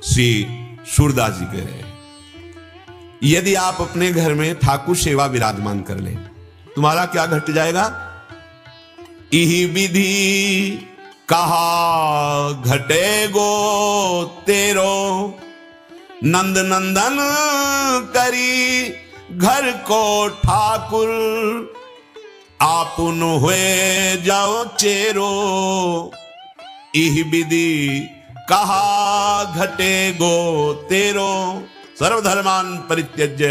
श्री सूरदास जी कह रहे हैं, यदि आप अपने घर में ठाकुर सेवा विराजमान कर ले, तुम्हारा क्या घट जाएगा? इही विधि कहा घटे गो तेरो, नंद नंदन करी घर को ठाकुर, आपुन हुए जाओ चेरो। इह विधि कहा घटे गो तेरो, सर्वधर्मान परित्यज्य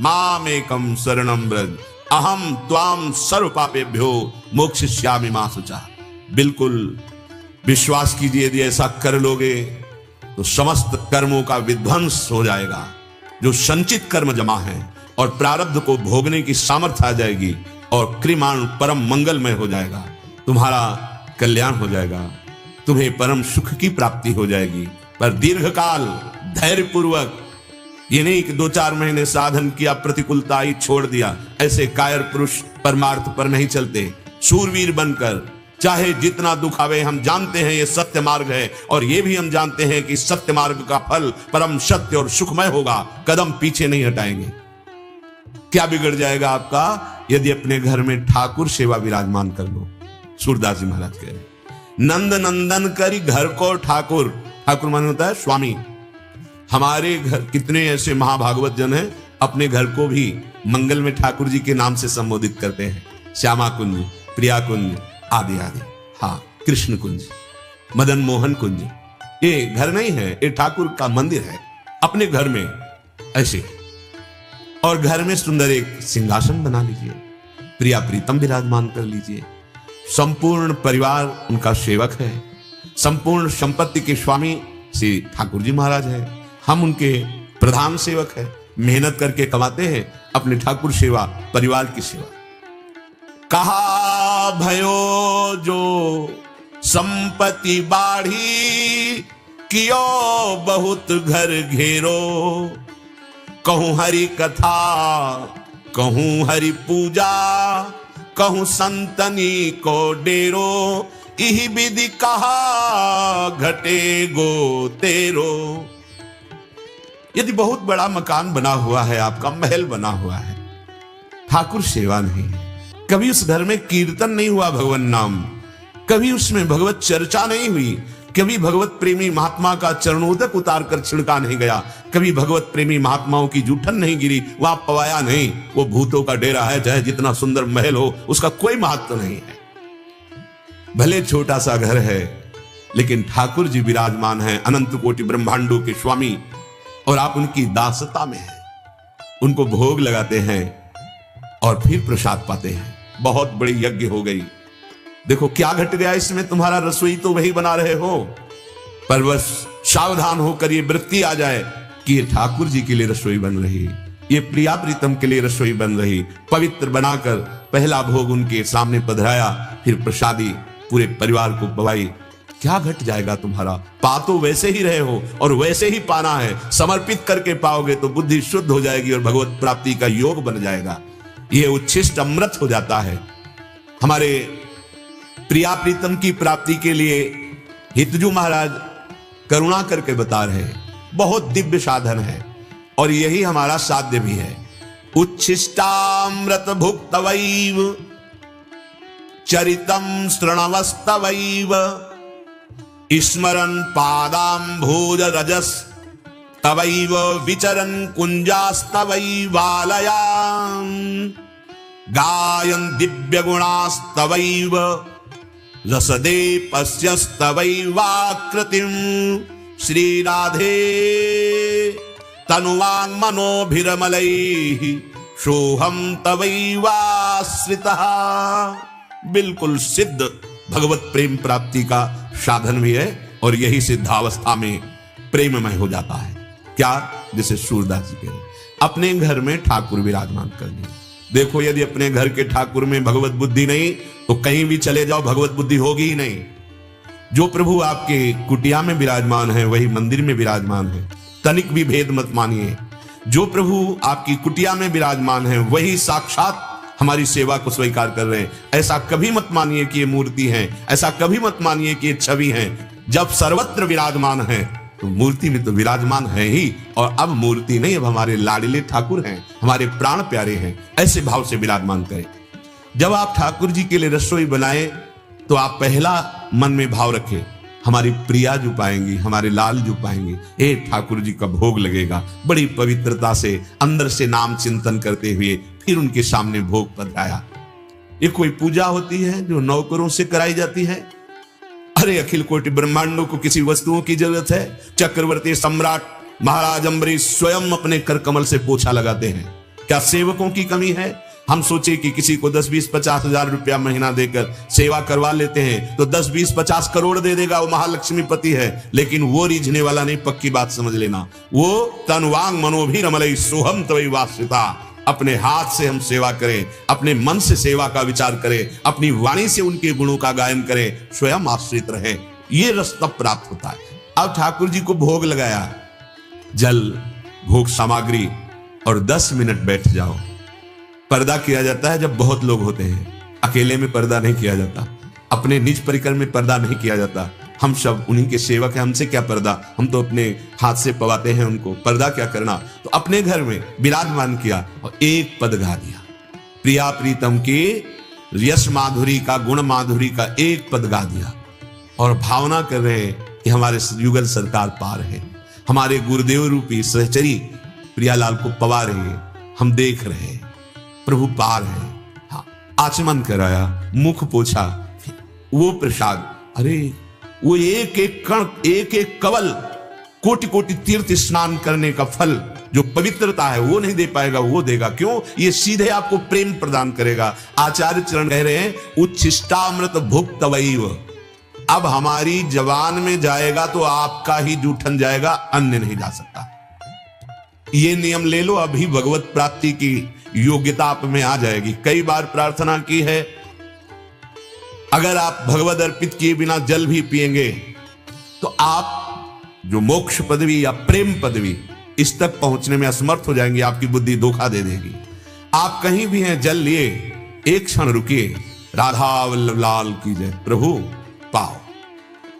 मामेकं शरणं व्रज, अहम त्वाम सर्व पापेभ्यो मोक्षयिष्यामि मा शुचः। बिल्कुल विश्वास कीजिए, यदि ऐसा कर लोगे तो समस्त कर्मों का विध्वंस हो जाएगा। जो संचित कर्म जमा है और प्रारब्ध को भोगने की सामर्थ्य आ जाएगी और क्रिमाण परम मंगलमय हो जाएगा। तुम्हारा कल्याण हो जाएगा, तुम्हें परम सुख की प्राप्ति हो जाएगी। पर दीर्घकाल धैर्य पूर्वक, ये नहीं कि 2-4 महीने साधन किया, प्रतिकूलता आई, छोड़ दिया। ऐसे कायर पुरुष परमार्थ पर नहीं चलते। शूरवीर बनकर चाहे जितना दुख आवे, हम जानते हैं ये सत्य मार्ग है और ये भी हम जानते हैं कि सत्य मार्ग का फल परम सत्य और सुखमय होगा, कदम पीछे नहीं हटाएंगे। क्या बिगड़ जाएगा आपका? यदि अपने घर में ठाकुर सेवा विराजमान कर लो। सूरदास जी महाराज कह रहे, नंद नंदन करी घर को ठाकुर। ठाकुर माने होता है स्वामी। हमारे घर कितने ऐसे महाभागवत जन हैं, अपने घर को भी मंगल में ठाकुर जी के नाम से संबोधित करते हैं। श्यामा कुंज, प्रिया कुंज आदि आदि, हाँ, कृष्ण कुंज, मदन मोहन कुंज। ये घर नहीं है, ये ठाकुर का मंदिर है अपने घर में ऐसे। और घर में सुंदर एक सिंहासन बना लीजिए, प्रिया प्रीतम विराजमान कर लीजिए। संपूर्ण परिवार उनका सेवक है, संपूर्ण संपत्ति के स्वामी श्री ठाकुर जी महाराज है। हम उनके प्रधान सेवक है, मेहनत करके कमाते हैं अपने ठाकुर सेवा, परिवार की सेवा। कहा भयो जो संपत्ति बाढ़ी, कियो बहुत घर घेरो। कहूं हरि कथा, कहूं हरि पूजा, कहूं संतनी को डेरो। इही विधि कहा घटे गो तेरो। यदि बहुत बड़ा मकान बना हुआ है, आपका महल बना हुआ है, ठाकुर सेवा नहीं है, कभी उस घर में कीर्तन नहीं हुआ भगवान नाम, कभी उसमें भगवत चर्चा नहीं हुई, कभी भगवत प्रेमी महात्मा का चरणोदक उतार कर छिड़का नहीं गया, कभी भगवत प्रेमी महात्माओं की जूठन नहीं गिरी, वहां पवाया नहीं, वो भूतों का डेरा है। चाहे जितना सुंदर महल हो, उसका कोई महत्व नहीं है। भले छोटा सा घर है, लेकिन ठाकुर जी विराजमान हैं, अनंत कोटि ब्रह्मांडों के स्वामी, और आप उनकी दासता में हैं। उनको भोग लगाते हैं और फिर प्रसाद पाते हैं। बहुत बड़ी यज्ञ हो गई। देखो क्या घट गया इसमें, तुम्हारा रसोई तो वही बना रहे हो, पर बस सावधान होकर ये वृत्ति आ जाए कि ये ठाकुर जी के लिए रसोई बन रही, ये प्रिया प्रीतम के लिए रसोई बन रही। पवित्र बनाकर पहला भोग उनके सामने पधराया, फिर प्रसादी पूरे परिवार को पवाई। क्या घट जाएगा तुम्हारा? पा तो वैसे ही रहे हो और वैसे ही पाना है। समर्पित करके पाओगे तो बुद्धि शुद्ध हो जाएगी और भगवत प्राप्ति का योग बन जाएगा। यह उच्छिष्ट अमृत हो जाता है। हमारे प्रिया प्रीतम की प्राप्ति के लिए हितजू महाराज करुणा करके बता रहे हैं, बहुत दिव्य साधन है और यही हमारा साध्य भी है। उच्छिष्टामृत भुक्तवैव चरितम शृणवस्तवैव, स्मरन् पादाम्भोज रजस तवैव विचरन् कुंजास्तवैवालयां, गायन् दिव्य गुणास्तवैव रसदे पश्यस्तवैवाकृतिं। श्री राधे तनुवांग मनोभिरमलैः सोहम तवैवाश्रितः। बिल्कुल सिद्ध भगवत प्रेम प्राप्ति का साधन भी है और यही सिद्धावस्था में प्रेममय हो जाता है। क्या? जैसे सूरदास जी के अपने घर में ठाकुर विराजमान कर दिए। देखो, यदि अपने घर के ठाकुर में भगवत बुद्धि नहीं तो कहीं भी चले जाओ भगवत बुद्धि होगी ही नहीं। जो प्रभु आपके कुटिया में विराजमान है वही मंदिर में विराजमान है, तनिक भी भेद मत मानिए। जो प्रभु आपकी कुटिया में विराजमान है वही साक्षात हमारी सेवा को स्वीकार कर रहे हैं। ऐसा कभी मत मानिए कि ये मूर्ति है, ऐसा कभी मत मानिए कि ये छवि है। जब सर्वत्र विराजमान है तो मूर्ति में तो विराजमान है ही, और अब मूर्ति नहीं, अब हमारे लाडले ठाकुर हैं, हमारे प्राण प्यारे हैं, ऐसे भाव से विराजमान करें। जब आप ठाकुर जी के लिए रसोई बनाएं तो आप पहला मन में भाव रखें, हमारी प्रिया जो पाएंगी, हमारे लाल जो पाएंगे, हे ठाकुर जी का भोग लगेगा। बड़ी पवित्रता से अंदर से नाम चिंतन करते हुए फिर उनके सामने भोग पधराया। ये कोई पूजा होती है जो नौकरों से कराई जाती है? अरे अखिल कोटि ब्रह्मांडों को किसी वस्तुओं की जरूरत है? चक्रवर्ती सम्राट महाराज अम्बरीश स्वयं अपने कर कमल से पोछा लगाते हैं। क्या सेवकों की कमी है? हम सोचे कि किसी को 10, 20, 50 हजार रुपया महीना देकर सेवा करवा लेते हैं तो 10, 20, 50 करोड़ दे देगा, वो महालक्ष्मी पति है। लेकिन वो रीझने वाला नहीं, पक्की बात समझ लेना। वो तनवांग मनोभिरमलई सोहम तवै वासिता, अपने हाथ से हम सेवा करें, अपने मन से सेवा का विचार करें, अपनी वाणी से उनके गुणों का गायन करें, स्वयं आश्रित रहे, ये रस तब प्राप्त होता है। अब ठाकुर जी को भोग लगाया, जल, भोग सामग्री, और 10 मिनट बैठ जाओ। पर्दा किया जाता है जब बहुत लोग होते हैं, अकेले में पर्दा नहीं किया जाता, अपने निज परिकर में पर्दा नहीं किया जाता। हम सब उन्हीं के सेवक हैं, हमसे क्या पर्दा, हम तो अपने हाथ से पवाते हैं उनको, पर्दा क्या करना। तो अपने घर में विराजमान किया और एक पद गा दिया, प्रिया प्रीतम की यश माधुरी का, गुण माधुरी का एक पद गा दिया, और भावना कर रहे हैं कि हमारे युगल सरकार पार है, हमारे गुरुदेव रूपी सहचरी प्रियालाल को पवा रहे हैं, हम देख रहे हैं, प्रभु पार है। हाँ, आचमन कराया, मुख पोछा, वो प्रसाद, अरे वो एक एक कण, एक एक कवल, कोटि कोटि तीर्थ स्नान करने का फल जो पवित्रता है वो नहीं दे पाएगा, वो देगा। क्यों? ये सीधे आपको प्रेम प्रदान करेगा। आचार्य चरण कह रहे हैं, उच्छिष्टामृत भुक्तवैव, अब हमारी जवान में जाएगा तो आपका ही जूठन जाएगा, अन्य नहीं जा सकता। ये नियम ले लो, अभी भगवत प्राप्ति की योग्यता आप में आ जाएगी। कई बार प्रार्थना की है, अगर आप भगवत अर्पित किए बिना जल भी पिएंगे तो आप जो मोक्ष पदवी या प्रेम पदवी, इस तक पहुंचने में असमर्थ हो जाएंगे, आपकी बुद्धि धोखा दे देगी। आप कहीं भी हैं, जल लिए, एक क्षण रुकिए, राधा वल्लभ लाल की जय, प्रभु पाओ,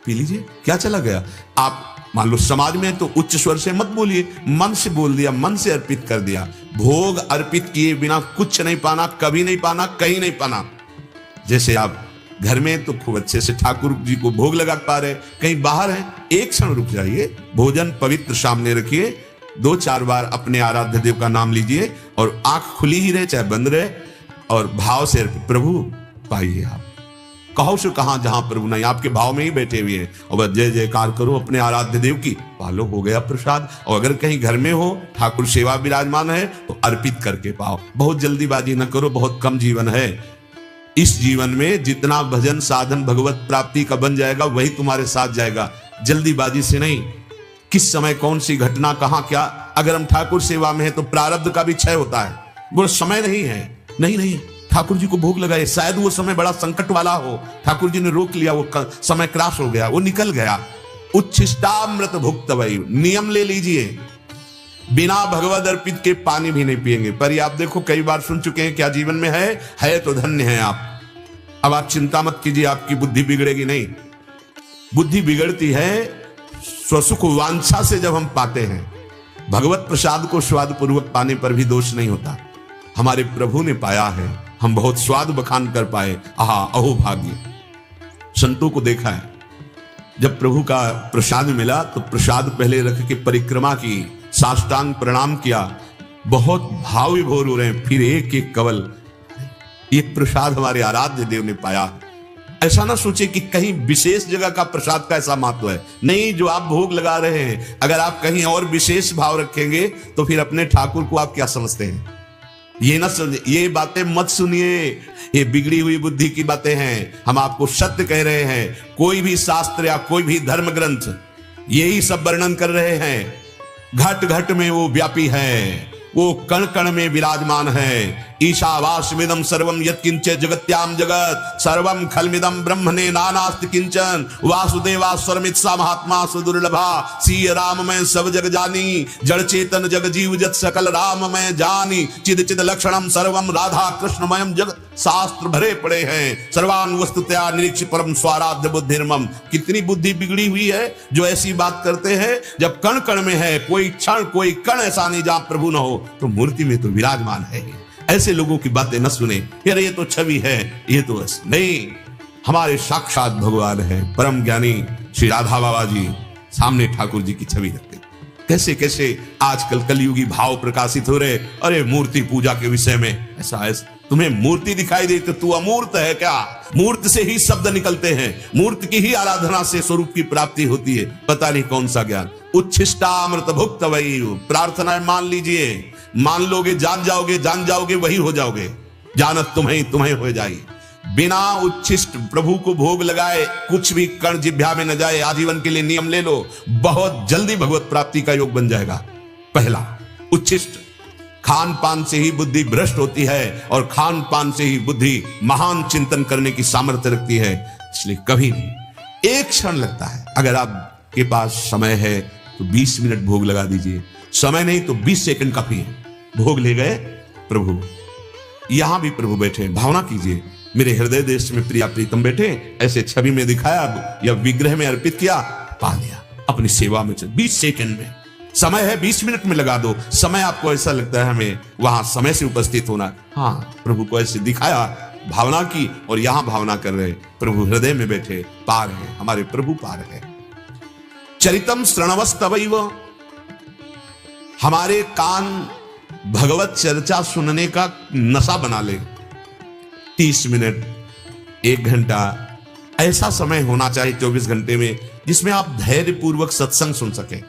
पी लीजिए। क्या चला गया? आप मान लो समाज में तो उच्च स्वर से मत बोलिए, मन से बोल दिया, मन से अर्पित कर दिया। भोग अर्पित किए बिना कुछ नहीं पाना, कभी नहीं पाना, कहीं नहीं पाना। जैसे आप घर में तो खूब अच्छे से ठाकुर जी को भोग लगा पा रहे, कहीं बाहर हैं, एक क्षण रुक जाइए, भोजन पवित्र सामने रखिए, 2-4 बार अपने आराध्य देव का नाम लीजिए, और आंख खुली ही रहे चाहे बंद रहे, और भाव से प्रभु पाइए। आप कहो से कहां, जहां प्रभु नहीं, आपके भाव में ही बैठे हुए हैं, और बस जय जयकार करो अपने आराध्य देव की, पालो, हो गया प्रसाद। और अगर कहीं घर में हो, ठाकुर सेवा विराजमान है, तो अर्पित करके पाओ। बहुत जल्दीबाजी न करो, बहुत कम जीवन है। इस जीवन में जितना भजन साधन भगवत प्राप्ति का बन जाएगा वही तुम्हारे साथ जाएगा, जल्दीबाजी से नहीं। किस समय कौन सी घटना कहां क्या, अगर हम ठाकुर सेवा में है तो प्रारब्ध का भी क्षय होता है, वो समय नहीं है। नहीं, ठाकुर जी को भोग लगाए, शायद वो समय बड़ा संकट वाला हो, ठाकुर जी ने रोक लिया, वो समय क्रॉस हो गया, वो निकल गया। उच्छिष्टामृत भुक्तवै, नियम ले लीजिए, बिना भगवद अर्पित के पानी भी नहीं पिएंगे। पर आप देखो, कई बार सुन चुके हैं, क्या जीवन में है तो धन्य है आप। अब आप चिंता मत कीजिए, आपकी बुद्धि बिगड़ेगी नहीं। बुद्धि बिगड़ती है स्वसुख वांछा से, जब हम पाते हैं भगवत प्रसाद को स्वाद पूर्वक पाने पर भी दोष नहीं होता। हमारे प्रभु ने पाया है, हम बहुत स्वाद बखान कर पाए, आहा अहो भाग्य। संतों को देखा है, जब प्रभु का प्रसाद मिला तो प्रसाद पहले रख के परिक्रमा की, साष्टांग प्रणाम किया, बहुत भाव विभोर हो रहे हैं, फिर एक एक कवल, एक प्रसाद हमारे आराध्य देव ने पाया। ऐसा ना सोचे कि कहीं विशेष जगह का प्रसाद का ऐसा महत्व है, नहीं। जो आप भोग लगा रहे हैं, अगर आप कहीं और विशेष भाव रखेंगे तो फिर अपने ठाकुर को आप क्या समझते हैं? ये ना समझे, ये बातें मत सुनिए, ये बिगड़ी हुई बुद्धि की बातें हैं। हम आपको सत्य कह रहे हैं। कोई भी शास्त्र या कोई भी धर्म ग्रंथ यही सब वर्णन कर रहे हैं। घट घट में वो व्यापी है, वो कण कण में विराजमान है। ईशावास्मिदं सर्वं यत्किंचित् जगत्याम जगत सर्वं खलमिदं ब्रह्मणे नानास्ति किंचन। वासुदेवास्वरमित्सा महात्मा सुदुर्लभा। सीय राम मैं सब जग जानी, जड़ चेतन जग जीव जत सकल राम मैं जानी। चिद चिद लक्षणम सर्वं राधा कृष्णमयम जगत। शास्त्र भरे पड़े हैं, सर्वान वस्तुतया निरीक्ष परम स्वाराध्य बुद्धिर्मम। कितनी बुद्धि बिगड़ी हुई है जो ऐसी बात करते हैं। जब कण कण में है, कोई क्षण कोई कण ऐसा नहीं जहां प्रभु न हो, तो मूर्ति में तो विराजमान है। ऐसे लोगों की बातें न सुने, यार ये तो छवि है, ये तो नहीं, हमारे साक्षात भगवान है। परम ज्ञानी श्री राधा बाबा जी सामने ठाकुर जी की छवि रखते। कैसे कैसे आजकल कलयुगी भाव प्रकाशित हो रहे। अरे मूर्ति पूजा के विषय में ऐसा है, तुम्हें मूर्ति दिखाई दे तो तू अमूर्त है क्या? मूर्त से ही शब्द निकलते हैं, मूर्त की ही आराधना से स्वरूप की प्राप्ति होती है। पता नहीं कौन सा ज्ञान। उच्छिष्टामृत भुक्त वही प्रार्थना मान लीजिए, मान लोगे जान जाओगे वही हो जाओगे। जानत तुम्हें हो जाए। बिना उच्छिष्ट प्रभु को भोग लगाए कुछ भी कण जिह्वा में न जाए। आजीवन के लिए नियम ले लो, बहुत जल्दी भगवत प्राप्ति का योग बन जाएगा। पहला, उच्छिष्ट खान पान से ही बुद्धि भ्रष्ट होती है और खान पान से ही बुद्धि महान चिंतन करने की सामर्थ्य रखती है। इसलिए कभी नहीं, एक क्षण लगता है। अगर आपके पास समय है तो 20 मिनट भोग लगा दीजिए, समय नहीं तो 20 सेकंड काफी है। भोग ले गए प्रभु, यहां भी प्रभु बैठे, भावना कीजिए मेरे हृदय देश में प्रिया प्रीतम बैठे, ऐसे छवि में दिखाया या विग्रह में अर्पित किया, पा लिया अपनी सेवा में। 20 सेकंड में समय है, 20 मिनट में लगा दो। समय आपको ऐसा लगता है हमें वहां समय से उपस्थित होना, हाँ प्रभु को ऐसे दिखाया, भावना की, और यहां भावना कर रहे प्रभु हृदय में बैठे, पार है, हमारे प्रभु पार है। चरितम श्रणवस्तवैव, हमारे कान भगवत चर्चा सुनने का नशा बना ले। 30 मिनट, 1 घंटा ऐसा समय होना चाहिए 24 घंटे में जिसमें आप धैर्य पूर्वक सत्संग सुन सके।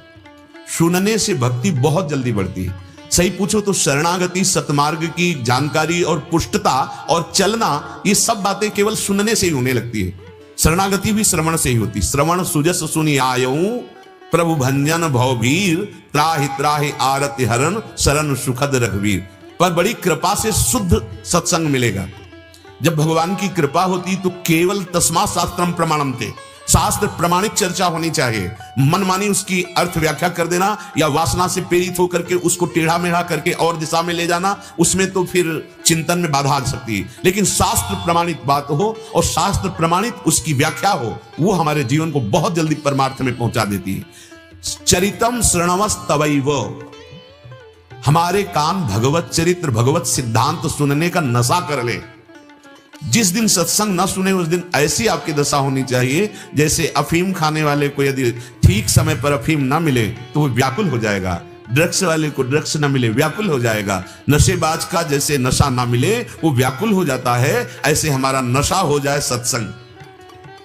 सुनने से भक्ति बहुत जल्दी बढ़ती है। सही पूछो तो शरणागति, सतमार्ग की जानकारी और पुष्टता और चलना, ये सब बातें केवल सुनने से ही होने लगती है। शरणागति भी श्रवण से ही होती। श्रवण सुजस सुनि आयऊ प्रभु भंजन भवभीर, त्राहि त्राहि आरति हरण शरण सुखद रघुवीर। पर बड़ी कृपा से शुद्ध सत्संग मिलेगा। जब भगवान की कृपा होती तो केवल तस्मा शास्त्रम प्रमाणम थे, शास्त्र प्रमाणिक चर्चा होनी चाहिए। मनमानी उसकी अर्थ व्याख्या कर देना या वासना से प्रेरित होकर के उसको टेढ़ा मेढ़ा करके और दिशा में ले जाना, उसमें तो फिर चिंतन में बाधा आ सकती है। लेकिन शास्त्र प्रमाणित बात हो और शास्त्र प्रमाणित उसकी व्याख्या हो, वो हमारे जीवन को बहुत जल्दी परमार्थ में पहुंचा देती है। चरितम श्रणवस्तवैव, हमारे कान भगवत चरित्र, भगवत सिद्धांत सुनने का नशा कर ले। जिस दिन सत्संग न सुने उस दिन ऐसी आपकी दशा होनी चाहिए जैसे अफीम खाने वाले को यदि ठीक समय पर अफीम न मिले तो वो व्याकुल हो जाएगा। ड्रग्स वाले को ड्रग्स न मिले व्याकुल हो जाएगा। नशेबाज का जैसे नशा ना मिले वो व्याकुल हो जाता है, ऐसे हमारा नशा हो जाए सत्संग।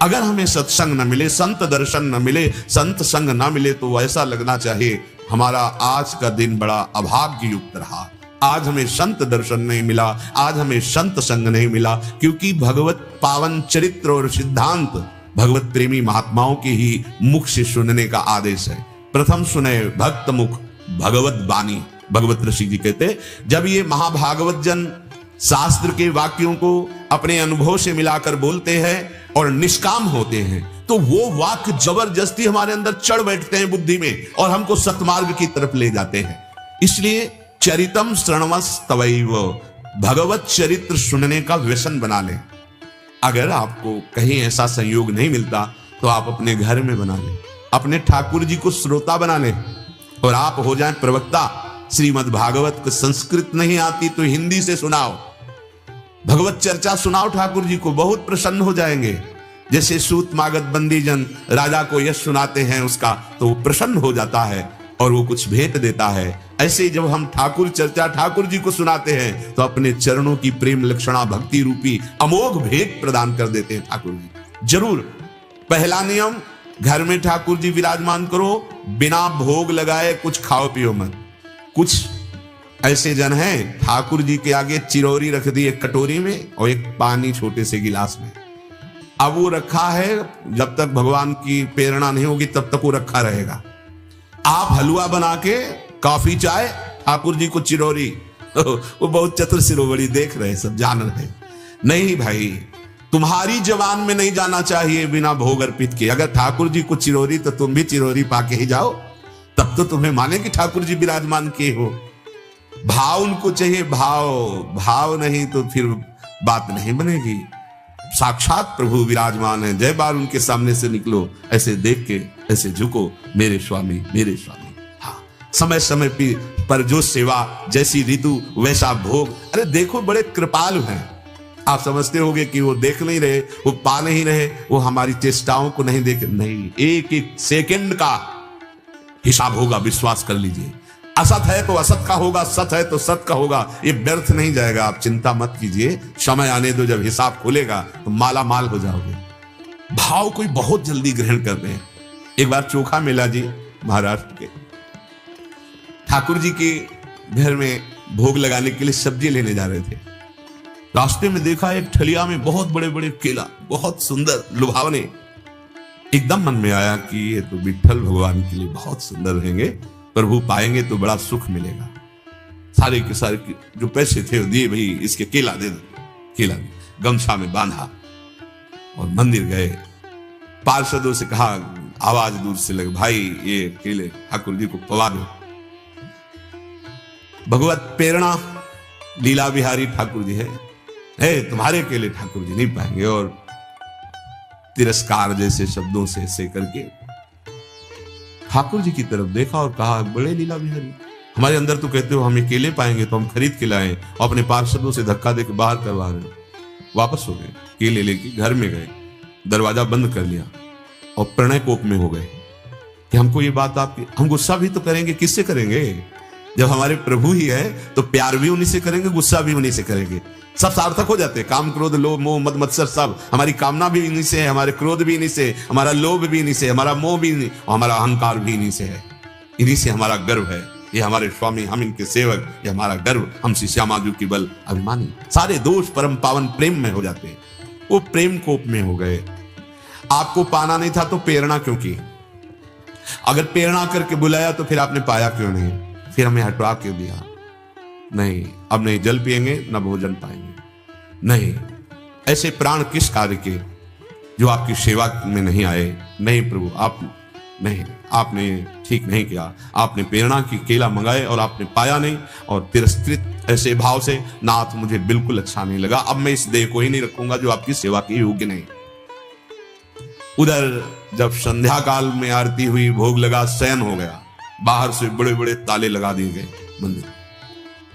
अगर हमें सत्संग न मिले, संत दर्शन न मिले, संत संग न मिले, तो ऐसा लगना चाहिए हमारा आज का दिन बड़ा अभाग्य युक्त रहा। आज हमें संत दर्शन नहीं मिला, आज हमें संत संग नहीं मिला, क्योंकि भगवत पावन चरित्र और सिद्धांत भगवत प्रेमी महात्माओं के ही मुख से सुनने का आदेश है। प्रथम सुने भक्त मुख भगवत वाणी। भगवत ऋषि जी कहते, जब ये महाभागवत जन शास्त्र के वाक्यों को अपने अनुभव से मिलाकर बोलते हैं और निष्काम होते हैं, तो वो वाक्य जबरदस्ती हमारे अंदर चढ़ बैठते हैं बुद्धि में और हमको सतमार्ग की तरफ ले जाते हैं। इसलिए चरितम श्रणवस्तवैव, भगवत चरित्र सुनने का व्यसन बना लें। अगर आपको कहीं ऐसा संयोग नहीं मिलता तो आप अपने घर में बना लें, अपने ठाकुर जी को श्रोता बना लें और आप हो जाएं प्रवक्ता। श्रीमद् भागवत को संस्कृत नहीं आती तो हिंदी से सुनाओ, भगवत चर्चा सुनाओ ठाकुर जी को, बहुत प्रसन्न हो जाएंगे। जैसे सूत मागध बंदी जन राजा को यश सुनाते हैं उसका, तो वो प्रसन्न हो जाता है और वो कुछ भेंट देता है। ऐसे ही जब हम ठाकुर चर्चा ठाकुर जी को सुनाते हैं तो अपने चरणों की प्रेम लक्षणा भक्ति रूपी अमोघ भेंट प्रदान कर देते हैं ठाकुर जी। जरूर पहला नियम, घर में ठाकुर जी विराजमान करो, बिना भोग लगाए कुछ खाओ पियो मत। कुछ ऐसे जन हैं ठाकुर जी के आगे चिरौरी रख दी एक कटोरी में और एक पानी छोटे से गिलास में। अब वो रखा है, जब तक भगवान की प्रेरणा नहीं होगी तब तक वो रखा रहेगा। आप हलवा बना के, कॉफी चाय, ठाकुर जी को चिरौरी, वो बहुत चतुर शिरोमणि देख रहे, सब जान रहे। नहीं भाई, तुम्हारी जवान में नहीं जाना चाहिए बिना भोग अर्पित किए। अगर ठाकुर जी को चिरौरी तो तुम भी चिरौरी पाके ही जाओ, तब तो तुम्हें माने कि ठाकुर जी विराजमान किए हो। भाव उनको चाहिए, भाव नहीं तो फिर बात नहीं बनेगी। साक्षात प्रभु विराजमान है, जय बार उनके सामने से निकलो, ऐसे देख के ऐसे झुको, मेरे स्वामी मेरे स्वामी। हाँ, समय समय पर जो सेवा, जैसी ऋतु वैसा भोग। अरे देखो बड़े कृपालु हैं। आप समझते होंगे कि वो देख नहीं रहे, वो पा नहीं रहे, वो हमारी चेष्टाओं को नहीं देख, नहीं, एक एक सेकंड का हिसाब होगा, विश्वास कर लीजिए। असत है तो असत का होगा, सत है तो सत का होगा, ये व्यर्थ नहीं जाएगा। आप चिंता मत कीजिए, समय आने दो, जब हिसाब खुलेगा तो माला माल हो जाओगे। भाव कोई बहुत जल्दी ग्रहण कर रहे हैं। एक बार चोखा मेला जी महाराष्ट्र के ठाकुर जी के घर में भोग लगाने के लिए सब्जी लेने जा रहे थे। रास्ते में देखा एक ठलिया में बहुत बड़े बड़े केला, बहुत सुंदर लुभावने। एकदम मन में आया कि ये तो विठ्ठल भगवान के लिए बहुत सुंदर रहेंगे, प्रभु पाएंगे तो बड़ा सुख मिलेगा। सारे के सारे जो पैसे थे दिए, भाई इसके केला दे दो। केला गमछा में बांधा और मंदिर गए। पार्षदों से कहा, आवाज दूर से लगे, भाई ये केले ठाकुर जी को पवा दो। भगवत प्रेरणा लीला बिहारी ठाकुर जी है, तुम्हारे केले ठाकुर जी नहीं पाएंगे। और तिरस्कार जैसे शब्दों से ऐसे करके ठाकुर जी की तरफ देखा और कहा, बड़े लीला बिहारी, हमारे अंदर तो कहते हो हमें केले पाएंगे तो हम खरीद के लाए, और अपने पार्षदों से धक्का देकर बाहर करवा रहे हो। वापस हो गए, केले लेके घर में गए, दरवाजा बंद कर लिया और प्रणय कोप में हो गए कि हमको ये बात आपकी, हम गुस्सा भी तो करेंगे, किससे करेंगे? जब हमारे प्रभु ही है तो प्यार भी उन्हीं से करेंगे, गुस्सा भी उन्हीं से करेंगे। सब सार्थक हो जाते हैं। काम क्रोध लोभ मोह मद मत्सर सब, हमारी कामना भी इन्हीं से है, हमारे क्रोध भी इन्हीं से, हमारा लोभ भी इन्हीं से, हमारा मोह भी इन्हीं, और हमारा अहंकार भी इन्हीं से है। इन्हीं से हमारा गर्व है। ये हमारे स्वामी, हम इनके सेवक, ये हमारा गर्व, हम श्री श्यामाजू की बल अभिमानी। सारे दोष परम पावन प्रेम में हो जाते हैं। वो प्रेम कोप में हो गए। आपको पाना नहीं था तो प्रेरणा क्यों की? अगर प्रेरणा करके बुलाया तो फिर आपने पाया क्यों नहीं? फिर हमें हटवा क्यों दिया? नहीं, अब नहीं जल पिएंगे न भोजन पाएंगे। नहीं, ऐसे प्राण किस कार्य के जो आपकी सेवा में नहीं आए? नहीं प्रभु, आप नहीं, आपने ठीक नहीं किया। आपने प्रेरणा की केला मंगाए और आपने पाया नहीं, और तिरस्कृत ऐसे भाव से, नाथ मुझे बिल्कुल अच्छा नहीं लगा, अब मैं इस देह को ही नहीं रखूंगा जो आपकी सेवा के योग्य नहीं। उधर जब संध्या काल में आरती हुई, भोग लगा, शयन हो गया, बाहर से बड़े बड़े ताले लगा दिए गए मंदिर।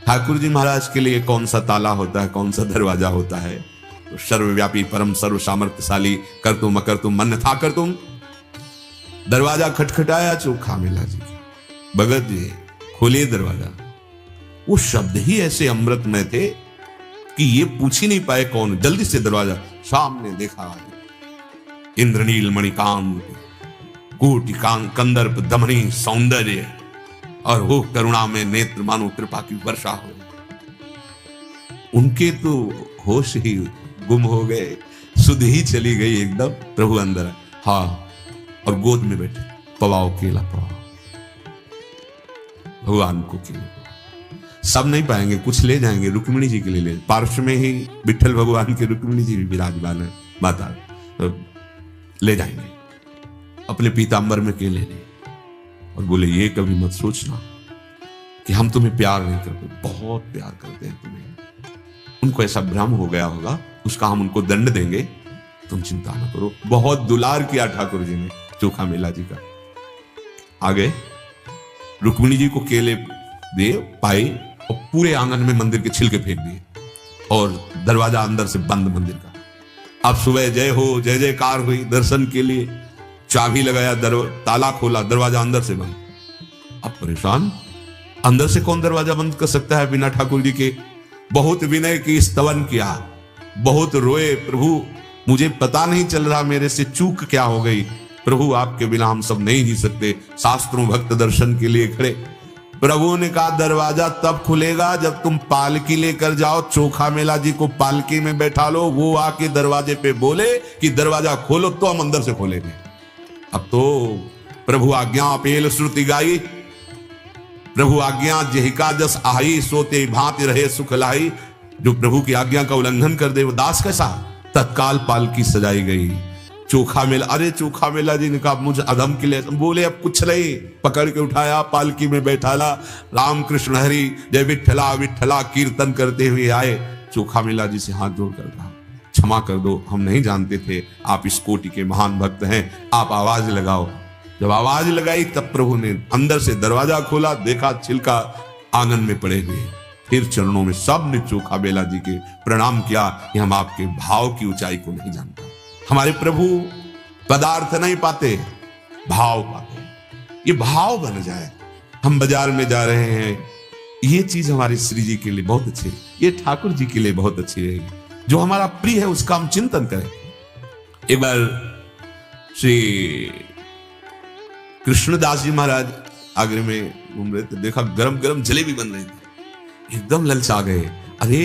ठाकुर जी महाराज के लिए कौन सा ताला होता है, कौन सा दरवाजा होता है? तो सर्वव्यापी परम सर्व सामर्थ्यशाली कर तुम अकर तुम मन था कर तुम। दरवाजा खटखटाया, चोखा मेला जी, भगत जी खोलिए दरवाजा। वो शब्द ही ऐसे अमृतमय थे कि ये पूछ ही नहीं पाए कौन। जल्दी से दरवाजा, सामने देखा इंद्रनील मणिकांत कोटि कंदर्प दमनी सौंदर्य, और वो करुणा में नेत्र मानो कृपा की वर्षा हो। उनके तो होश ही गुम हो गए, सुध ही चली गई एकदम। प्रभु अंदर, हाँ, और गोद में बैठे, पवाओ केला पवाओ, भगवान को केला। सब नहीं पाएंगे, कुछ ले जाएंगे, रुक्मिणी जी के लिए ले। पार्श्व में ही विठ्ठल भगवान के रुक्मिणी जी भी विराजमान है, माता, तो ले जाएंगे अपने पीतांबर में केले ले। और बोले, ये कभी मत सोचना कि हम तुम्हें प्यार नहीं करते, बहुत प्यार करते हैं तुम्हें। उनको ऐसा भ्रम हो गया होगा, उसका हम उनको दंड देंगे, तुम चिंता ना करो। बहुत दुलार किया ठाकुर जी ने चोखा मेला जी का। आगे रुक्मिणी जी को केले दे पाई और पूरे आंगन में मंदिर के छिलके फेंक दिए, और दरवाजा अंदर से बंद मंदिर का। अब सुबह जय हो, जय जयकार हुई दर्शन के लिए, चाबी लगाया, ताला खोला, दरवाजा अंदर से बंद। अब परेशान, अंदर से कौन दरवाजा बंद कर सकता है बिना ठाकुर जी के? बहुत विनय की स्तवन किया, बहुत रोए, प्रभु मुझे पता नहीं चल रहा मेरे से चूक क्या हो गई, प्रभु आपके बिना हम सब नहीं जी सकते। शास्त्रों भक्त दर्शन के लिए खड़े। प्रभु ने कहा, दरवाजा तब खुलेगा जब तुम पालकी लेकर जाओ, चोखा मेला जी को पालकी में बैठा लो, वो आके दरवाजे पे बोले कि दरवाजा खोलो, तो हम अंदर से खोलेंगे। अब तो प्रभु आज्ञा अपेल श्रुति गाई, प्रभु आज्ञा जेहिका जस आई, सोते भांति रहे सुख लाई। जो प्रभु की आज्ञा का उल्लंघन कर दे वो दास कैसा? तत्काल पालकी सजाई गई। चोखा मेला, अरे चोखा मेला जी ने कहा, मुझे अधम के लिए बोले, अब कुछ नहीं, पकड़ के उठाया, पालकी में बैठाला, राम कृष्ण हरि जय विठ्ठला विठ्ठला कीर्तन करते हुए आए। चोखा मेला जी से हाथ जोड़कर कहा, क्षमा कर दो, हम नहीं जानते थे आप इस कोटि के महान भक्त हैं, आप आवाज लगाओ। जब आवाज लगाई तब प्रभु ने अंदर से दरवाजा खोला, देखा छिलका आंगन में पड़े हुए, फिर चरणों में सब ने चोखा बेला जी के प्रणाम किया कि हम आपके भाव की ऊंचाई को नहीं जानते। हमारे प्रभु पदार्थ नहीं पाते, भाव पाते। ये भाव बन जाए। हम बाजार में जा रहे हैं, ये चीज हमारे श्री जी के लिए बहुत अच्छी, ये ठाकुर जी के लिए बहुत अच्छी रहेगी। जो हमारा प्रिय है उसका हम चिंतन करें। एक बार श्री कृष्णदास जी महाराज आगरे में घूम रहे थे, देखा गरम गरम जलेबी बन रही थी, एकदम ललचा गए। अरे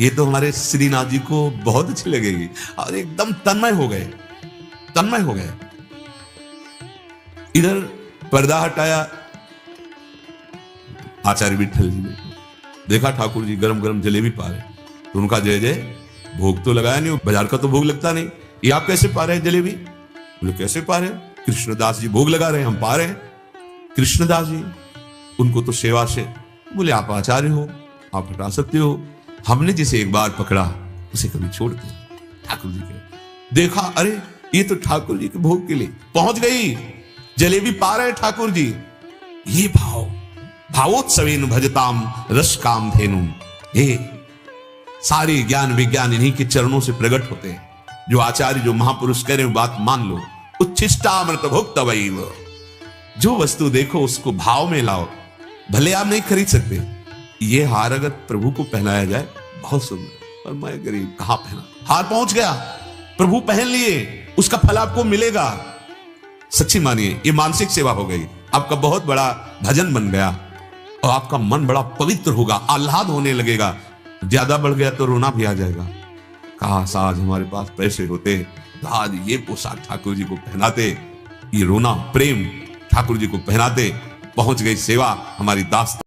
ये तो हमारे श्रीनाथ जी को बहुत अच्छी लगेगी, और एकदम तन्मय हो गए, तन्मय हो गए। इधर पर्दा हटाया, आचार्य विठल जी ने देखा ठाकुर जी गरम गरम जलेबी पा रहे, तो उनका जय जय, भोग तो लगाया नहीं, बाजार का तो भोग लगता नहीं, ये आप कैसे पा रहे हैं जलेबी? बोले कैसे पा रहे हैं? कृष्णदास जी भोग लगा रहे हैं, हम पा रहे हैं। कृष्णदास जी, उनको तो सेवा से, बोले आप आचार्य हो, आप हटा सकते हो, हमने जिसे एक बार पकड़ा उसे कभी छोड़ते। ठाकुर जी के देखा, अरे ये तो ठाकुर जी के भोग के लिए पहुंच गई, जलेबी पा रहे ठाकुर जी। ये भाव, भावोत्सवेन भजताम रस काम धेनु, ये सारे ज्ञान विज्ञान इन्हीं के चरणों से प्रकट होते हैं। जो आचार्य, जो महापुरुष कह रहे हो बात मान लो। उच्छिष्टामृत भुक्तवैव, जो वस्तु देखो उसको भाव में लाओ, भले आप नहीं खरीद सकते। ये हार अगर प्रभु को पहनाया जाए बहुत सुंदर, पर मैं गरीब कहां पहना, हार पहुंच गया, प्रभु पहन लिए, उसका फल आपको मिलेगा। सच्ची मानिए, ये मानसिक सेवा हो गई, आपका बहुत बड़ा भजन बन गया, और आपका मन बड़ा पवित्र होगा, आह्लाद होने लगेगा। ज्यादा बढ़ गया तो रोना भी आ जाएगा। काश आज हमारे पास पैसे होते तो आज ये पोशाक ठाकुर जी को पहनाते, ये रोना प्रेम ठाकुर जी को पहनाते। पहुंच गई सेवा हमारी दास्तान।